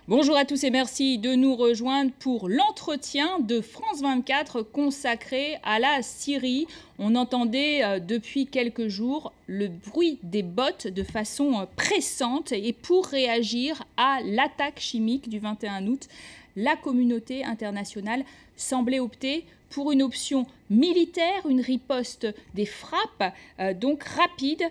Bonjour à tous et merci de nous rejoindre pour l'entretien de France 24 consacré à la Syrie. On entendait depuis quelques jours le bruit des bottes de façon pressante et pour réagir à l'attaque chimique du 21 août, la communauté internationale semblait opter pour une option militaire, une riposte des frappes, donc rapide.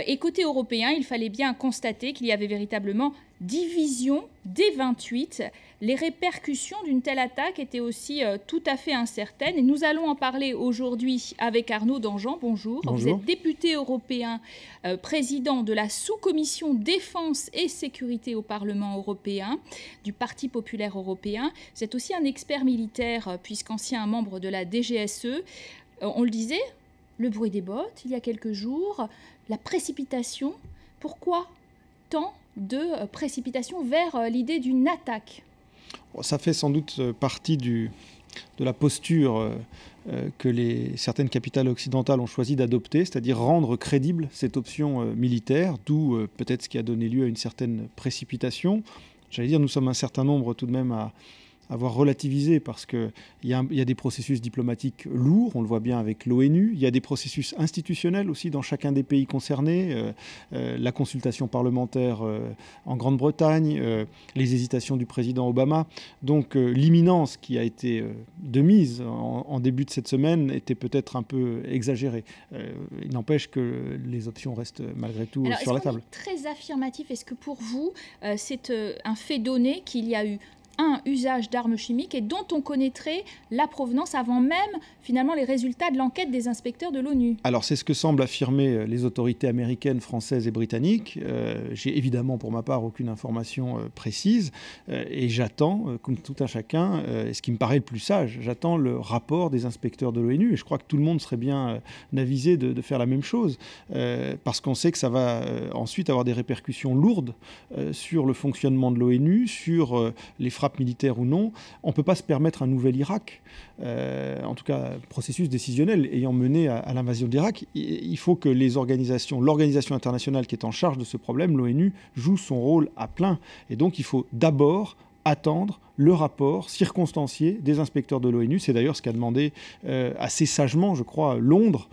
Et côté européen, il fallait bien constater qu'il y avait véritablement division des 28. Les répercussions d'une telle attaque étaient aussi tout à fait incertaines. Et nous allons en parler aujourd'hui avec Arnaud Danjean. Bonjour. Bonjour. Vous êtes député européen, président de la sous-commission défense et sécurité au Parlement européen, du Parti populaire européen. Vous êtes aussi un expert militaire, puisqu'ancien membre de la DGSE. On le disait, le bruit des bottes, il y a quelques jours, la précipitation. Pourquoi tant de précipitation vers l'idée d'une attaque? Ça fait sans doute partie de la posture que certaines capitales occidentales ont choisi d'adopter, c'est-à-dire rendre crédible cette option militaire, d'où peut-être ce qui a donné lieu à une certaine précipitation. J'allais dire, nous sommes un certain nombre tout de même à avoir relativisé parce qu'il y a des processus diplomatiques lourds, on le voit bien avec l'ONU, il y a des processus institutionnels aussi dans chacun des pays concernés, la consultation parlementaire en Grande-Bretagne, les hésitations du président Obama. Donc l'imminence qui a été de mise en début de cette semaine était peut-être un peu exagérée. Il n'empêche que les options restent malgré tout sur la table. Très affirmatif, est-ce que pour vous, c'est un fait donné qu'il y a eu un usage d'armes chimiques et dont on connaîtrait la provenance avant même, finalement, les résultats de l'enquête des inspecteurs de l'ONU? Alors, c'est ce que semblent affirmer les autorités américaines, françaises et britanniques. J'ai évidemment, pour ma part, aucune information précise. Et j'attends, comme tout un chacun, ce qui me paraît le plus sage, j'attends le rapport des inspecteurs de l'ONU. Et je crois que tout le monde serait bien avisé de faire la même chose. Parce qu'on sait que ça va ensuite avoir des répercussions lourdes sur le fonctionnement de l'ONU, sur les frappes militaire ou non. On ne peut pas se permettre un nouvel Irak, en tout cas processus décisionnel ayant mené à l'invasion de l'Irak. Il faut que l'organisation internationale qui est en charge de ce problème, l'ONU, joue son rôle à plein. Et donc il faut d'abord attendre le rapport circonstancié des inspecteurs de l'ONU. C'est d'ailleurs ce qu'a demandé assez sagement, je crois, Londres,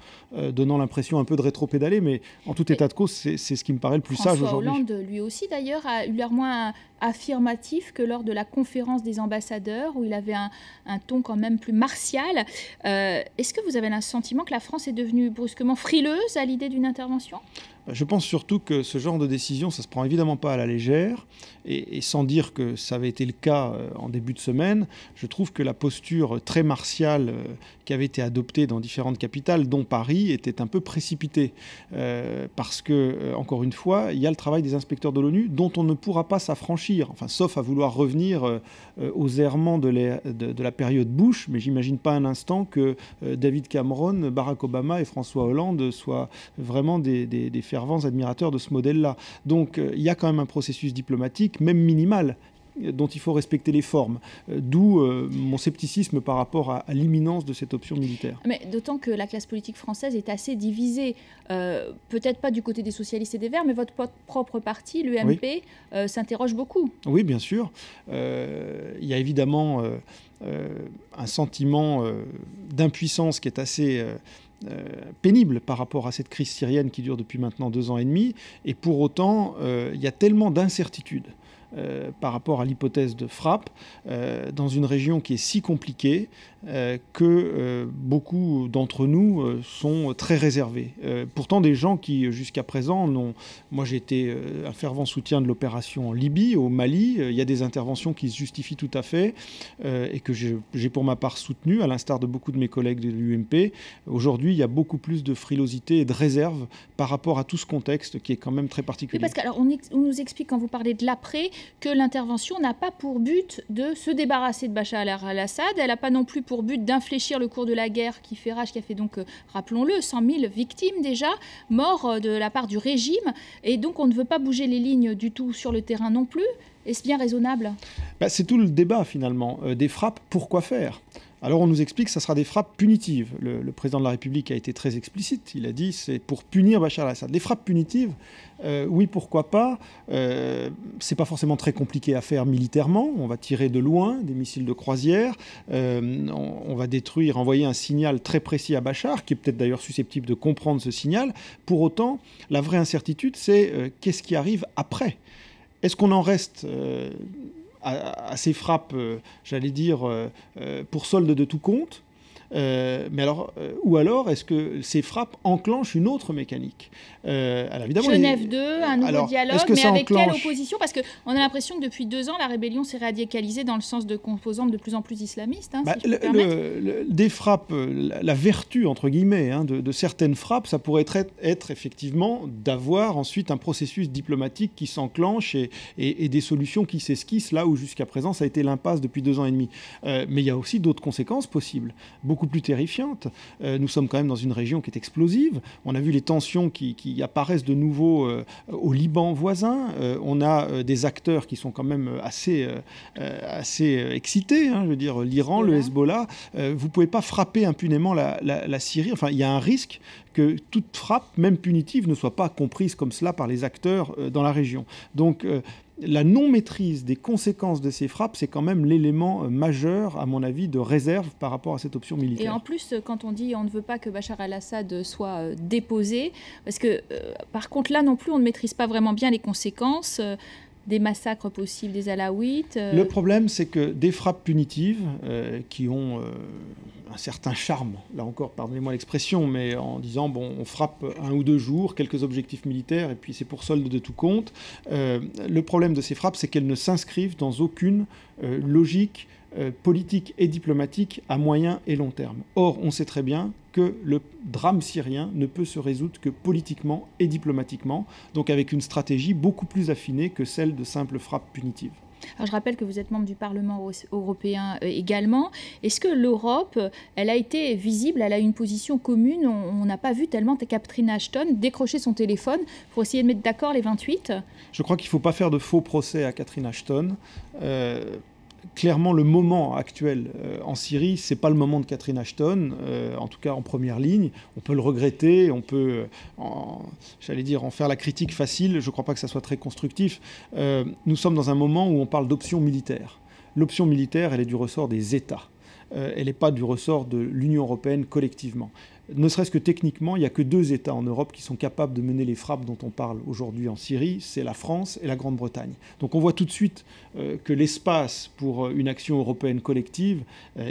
donnant l'impression un peu de rétropédaler, mais en tout état de cause, c'est ce qui me paraît le plus sage aujourd'hui. François Hollande, lui aussi d'ailleurs, a eu l'air moins affirmatif que lors de la conférence des ambassadeurs, où il avait un ton quand même plus martial. Est-ce que vous avez le sentiment que la France est devenue brusquement frileuse à l'idée d'une intervention ? Je pense surtout que ce genre de décision, ça ne se prend évidemment pas à la légère. Et sans dire que ça avait été le cas en début de semaine, je trouve que la posture très martiale qui avait été adoptée dans différentes capitales, dont Paris, était un peu précipitée. Parce que, encore une fois, il y a le travail des inspecteurs de l'ONU dont on ne pourra pas s'affranchir, enfin, sauf à vouloir revenir aux errements de la période Bush. Mais j'imagine pas un instant que David Cameron, Barack Obama et François Hollande soient vraiment des fervents admirateurs de ce modèle-là. Donc il y a quand même un processus diplomatique, même minimal, dont il faut respecter les formes, d'où mon scepticisme par rapport à l'imminence de cette option militaire. Mais d'autant que la classe politique française est assez divisée, peut-être pas du côté des socialistes et des Verts, mais votre propre parti, l'UMP, oui, s'interroge beaucoup. Oui, bien sûr. Il y a évidemment un sentiment d'impuissance qui est assez pénible par rapport à cette crise syrienne qui dure depuis maintenant 2 ans et demi. Et pour autant, il y a tellement d'incertitudes par rapport à l'hypothèse de frappe dans une région qui est si compliquée que beaucoup d'entre nous sont très réservés. Pourtant, des gens qui, jusqu'à présent, moi j'ai été un fervent soutien de l'opération en Libye, au Mali. Il y a des interventions qui se justifient tout à fait et que j'ai pour ma part soutenu, à l'instar de beaucoup de mes collègues de l'UMP. Aujourd'hui, il y a beaucoup plus de frilosité et de réserve par rapport à tout ce contexte qui est quand même très particulier. Oui, parce qu'on nous explique, quand vous parlez de l'après, que l'intervention n'a pas pour but de se débarrasser de Bachar al-Assad. Elle n'a pas non plus pour but d'infléchir le cours de la guerre qui fait rage, qui a fait donc, rappelons-le, 100 000 victimes déjà, morts de la part du régime. Et donc on ne veut pas bouger les lignes du tout sur le terrain non plus. Est-ce bien raisonnable ? C'est tout le débat finalement. Des frappes, pourquoi faire ? Alors on nous explique que ça sera des frappes punitives. Le président de la République a été très explicite. Il a dit c'est pour punir Bachar el-Assad. Les frappes punitives, oui, pourquoi pas. C'est pas forcément très compliqué à faire militairement. On va tirer de loin des missiles de croisière. On va détruire, envoyer un signal très précis à Bachar, qui est peut-être d'ailleurs susceptible de comprendre ce signal. Pour autant, la vraie incertitude, c'est qu'est-ce qui arrive après. Est-ce qu'on en reste à ces frappes, j'allais dire, pour solde de tout compte, ou alors, est-ce que ces frappes enclenchent une autre mécanique alors évidemment, Genève 2, un nouveau dialogue, mais avec quelle opposition? Parce qu'on a l'impression que depuis 2 ans, la rébellion s'est radicalisée dans le sens de composantes de plus en plus islamistes. Des frappes, la vertu, entre guillemets, de certaines frappes, ça pourrait être effectivement d'avoir ensuite un processus diplomatique qui s'enclenche et des solutions qui s'esquissent là où jusqu'à présent ça a été l'impasse depuis 2 ans et demi. Mais il y a aussi d'autres conséquences possibles, beaucoup plus terrifiantes. Nous sommes quand même dans une région qui est explosive. On a vu les tensions qui apparaissent de nouveau au Liban voisin. On a des acteurs qui sont quand même assez excités. Je veux dire, l'Iran, le Hezbollah. Vous ne pouvez pas frapper impunément la Syrie. Enfin, il y a un risque que toute frappe, même punitive, ne soit pas comprise comme cela par les acteurs dans la région. Donc, la non-maîtrise des conséquences de ces frappes, c'est quand même l'élément majeur, à mon avis, de réserve par rapport à cette option militaire. Et en plus, quand on dit on ne veut pas que Bachar el-Assad soit déposé, parce que par contre là non plus, on ne maîtrise pas vraiment bien les conséquences des massacres possibles des Alaouites. Le problème, c'est que des frappes punitives qui ont un certain charme, là encore, pardonnez-moi l'expression, mais en disant, bon, on frappe 1 ou 2 jours, quelques objectifs militaires, et puis c'est pour solde de tout compte. Le problème de ces frappes, c'est qu'elles ne s'inscrivent dans aucune logique politique et diplomatique à moyen et long terme. Or, on sait très bien que le drame syrien ne peut se résoudre que politiquement et diplomatiquement, donc avec une stratégie beaucoup plus affinée que celle de simples frappes punitives. Alors je rappelle que vous êtes membre du Parlement européen également. Est-ce que l'Europe, elle a été visible, elle a une position commune? On n'a pas vu tellement Catherine Ashton décrocher son téléphone pour essayer de mettre d'accord les 28? Je crois qu'il ne faut pas faire de faux procès à Catherine Ashton. Clairement, le moment actuel en Syrie, ce n'est pas le moment de Catherine Ashton, en tout cas en première ligne. On peut le regretter, on peut, j'allais dire, en faire la critique facile. Je ne crois pas que ça soit très constructif. Nous sommes dans un moment où on parle d'option militaire. L'option militaire, elle est du ressort des États. Elle n'est pas du ressort de l'Union européenne collectivement. Ne serait-ce que techniquement, il n'y a que 2 États en Europe qui sont capables de mener les frappes dont on parle aujourd'hui en Syrie, c'est la France et la Grande-Bretagne. Donc on voit tout de suite que l'espace pour une action européenne collective,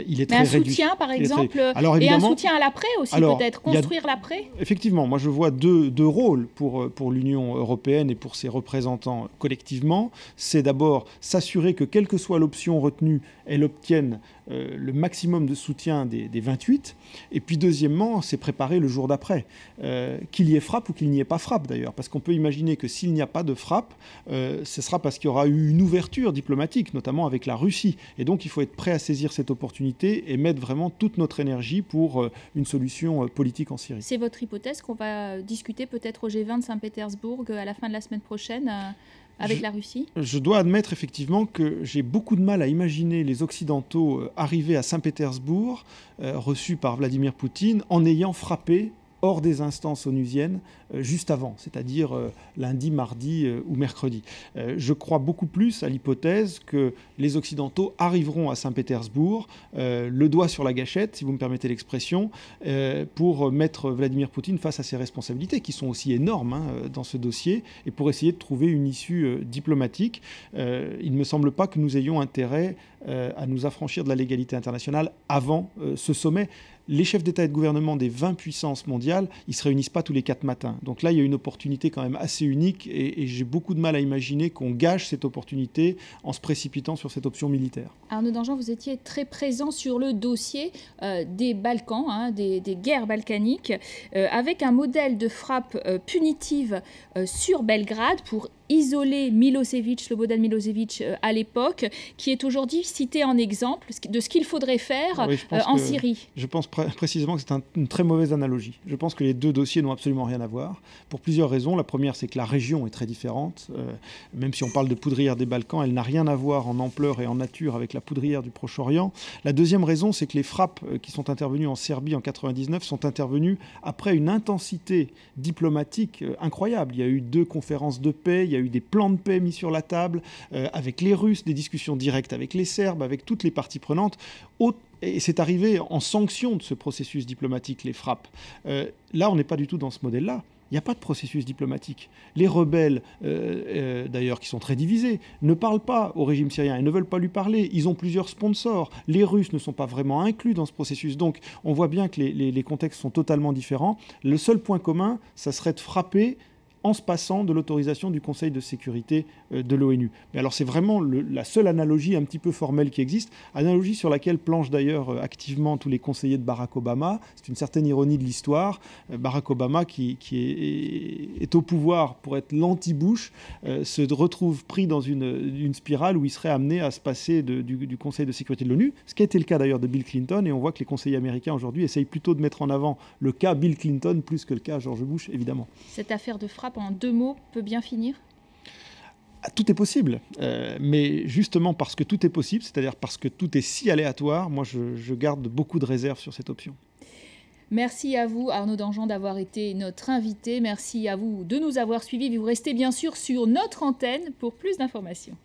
il est très réduit. Mais un soutien, par exemple, et un soutien à l'après aussi, peut-être, construire l'après? Effectivement, moi je vois deux rôles pour l'Union européenne et pour ses représentants collectivement. C'est d'abord s'assurer que, quelle que soit l'option retenue, elle obtienne le maximum de soutien des 28. Et puis deuxièmement, c'est préparer le jour d'après. Qu'il y ait frappe ou qu'il n'y ait pas frappe d'ailleurs. Parce qu'on peut imaginer que s'il n'y a pas de frappe, ce sera parce qu'il y aura eu une ouverture diplomatique, notamment avec la Russie. Et donc il faut être prêt à saisir cette opportunité et mettre vraiment toute notre énergie pour une solution politique en Syrie. C'est votre hypothèse qu'on va discuter peut-être au G20 de Saint-Pétersbourg à la fin de la semaine prochaine avec la Russie? Je dois admettre effectivement que j'ai beaucoup de mal à imaginer les Occidentaux arriver à Saint-Pétersbourg, reçus par Vladimir Poutine, en ayant frappé hors des instances onusiennes juste avant, c'est-à-dire lundi, mardi ou mercredi. Je crois beaucoup plus à l'hypothèse que les Occidentaux arriveront à Saint-Pétersbourg, le doigt sur la gâchette, si vous me permettez l'expression, pour mettre Vladimir Poutine face à ses responsabilités, qui sont aussi énormes dans ce dossier, et pour essayer de trouver une issue diplomatique. Il ne me semble pas que nous ayons intérêt à nous affranchir de la légalité internationale avant ce sommet. Les chefs d'État et de gouvernement des 20 puissances mondiales, ils ne se réunissent pas tous les 4 matins. Donc là, il y a une opportunité quand même assez unique et j'ai beaucoup de mal à imaginer qu'on gâche cette opportunité en se précipitant sur cette option militaire. Arnaud Danjean, vous étiez très présent sur le dossier des Balkans, des guerres balkaniques, avec un modèle de frappe punitive sur Belgrade pour isolé Milosevic, Slobodan Milosevic à l'époque, qui est aujourd'hui cité en exemple de ce qu'il faudrait faire en Syrie. Je pense précisément que c'est une très mauvaise analogie. Je pense que les deux dossiers n'ont absolument rien à voir, pour plusieurs raisons. La première, c'est que la région est très différente. Même si on parle de poudrière des Balkans, elle n'a rien à voir en ampleur et en nature avec la poudrière du Proche-Orient. La deuxième raison, c'est que les frappes qui sont intervenues en Serbie en 99 sont intervenues après une intensité diplomatique incroyable. Il y a eu 2 conférences de paix, il y a eu des plans de paix mis sur la table, avec les Russes, des discussions directes avec les Serbes, avec toutes les parties prenantes. Et c'est arrivé en sanction de ce processus diplomatique, les frappes. Là, on n'est pas du tout dans ce modèle-là. Il n'y a pas de processus diplomatique. Les rebelles, d'ailleurs, qui sont très divisés, ne parlent pas au régime syrien et ne veulent pas lui parler. Ils ont plusieurs sponsors. Les Russes ne sont pas vraiment inclus dans ce processus. Donc, on voit bien que les contextes sont totalement différents. Le seul point commun, ça serait de frapper en se passant de l'autorisation du Conseil de sécurité de l'ONU. Mais alors c'est vraiment la seule analogie un petit peu formelle qui existe, analogie sur laquelle planchent d'ailleurs activement tous les conseillers de Barack Obama. C'est une certaine ironie de l'histoire. Barack Obama, qui est au pouvoir pour être l'anti-Bush, se retrouve pris dans une spirale où il serait amené à se passer du Conseil de sécurité de l'ONU, ce qui a été le cas d'ailleurs de Bill Clinton, et on voit que les conseillers américains aujourd'hui essayent plutôt de mettre en avant le cas Bill Clinton plus que le cas George Bush, évidemment. Cette affaire de frappe, en 2 mots, peut bien finir ? Tout est possible, mais justement parce que tout est possible, c'est-à-dire parce que tout est si aléatoire, moi je garde beaucoup de réserves sur cette option. Merci à vous, Arnaud Danjean, d'avoir été notre invité. Merci à vous de nous avoir suivis. Vous restez bien sûr sur notre antenne pour plus d'informations.